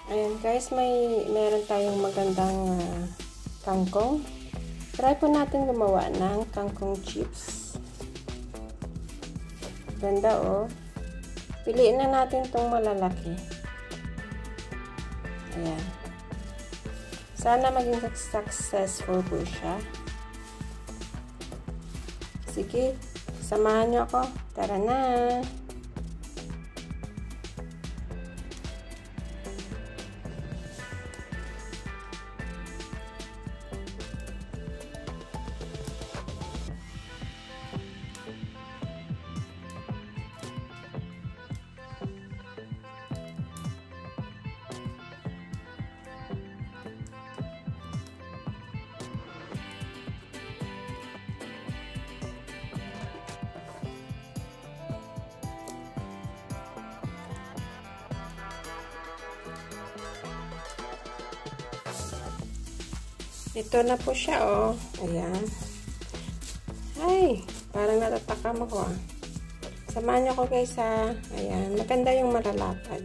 Ayan guys, meron tayong magandang kangkong. Try po natin gumawa ng kangkong chips. Ganda oh. Piliin na natin tong malalaki. Ayan. Sana maging successful po siya. Sige, samahan nyo ako. Tara na! Ito na po siya, oh. Ayan. Ay, parang natatakam ako, ah. Samahan niyo ako, guys, ha. Ayan. Maganda yung malalapad.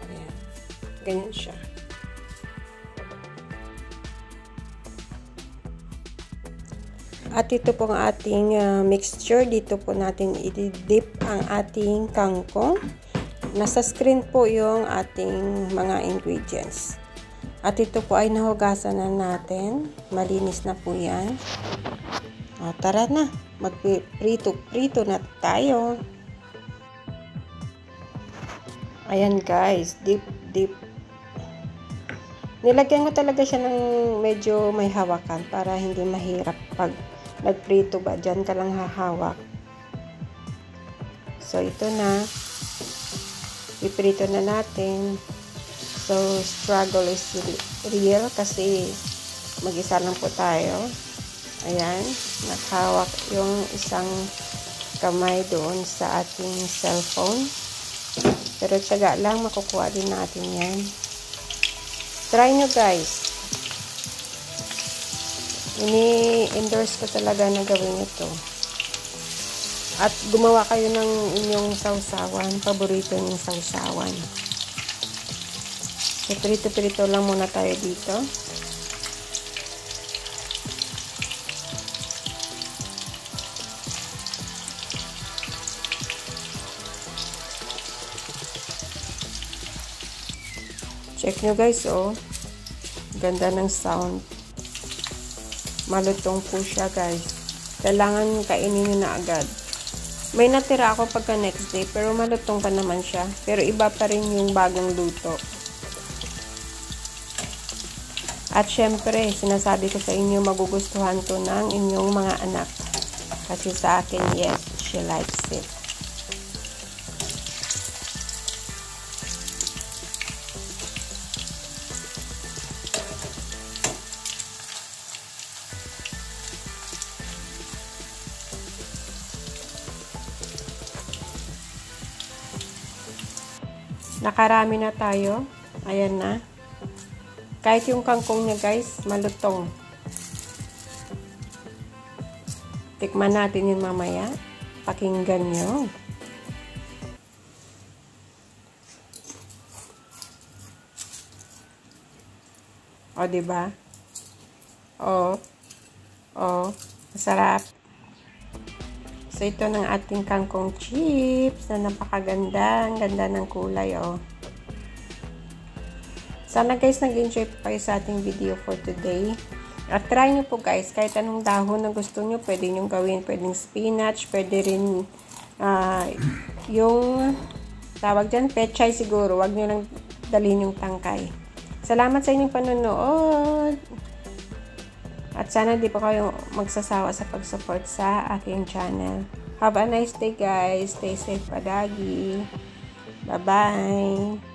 Ayan. Ganyan siya. At ito po ang ating mixture. Dito po natin i-dip ang ating kangkong. Nasa screen po yung ating mga ingredients. At ito po ay nahugasan na natin. Malinis na po yan. O, tara na. Magprito na tayo. Ayan guys. Dip. Nilagyan ko talaga siya ng medyo may hawakan para hindi mahirap pag nagprito ba. Diyan ka lang hahawak. So, ito na. Iprito na natin. So, struggle is real kasi mag-isa lang po tayo. Ayan, nakahawak yung isang kamay doon sa ating cellphone. Pero tiyaga lang, makukuha din natin yan. Try nyo guys. Ini-endorse ko talaga na gawin ito. At gumawa kayo ng inyong sausawan. Paborito yung sausawan. So, prito-prito lang muna tayo dito. Check nyo guys, oh. Ganda ng sound. Malutong po siya guys. Kailangan kainin nyo na agad. May natira ako pagka next day, pero malutong pa naman siya. Pero iba pa rin yung bagong luto. At syempre, sinasabi ko sa inyo, magugustuhan to ng inyong mga anak. Kasi sa akin, yes, she likes it. Nakarami na tayo. Ayan na. Kahit yung kangkong niya guys, malutong. Tikman natin yun mamaya. Pakinggan nyo. O, diba? O, masarap. So, ito ng ating kangkong chips na napakaganda. Ang ganda ng kulay, o. Sana guys, nag-enjoy po kayo sa ating video for today. At try nyo po guys, kahit anong dahon na gusto nyo, pwede nyo gawin. Pwedeng spinach, pwede rin yung tawag dyan, pechay siguro. Huwag nyo lang dalhin yung tangkay. Salamat sa inyong panonood. At sana di pa kayo magsasawa sa pag-support sa aking channel. Have a nice day guys. Stay safe palagi. Bye-bye.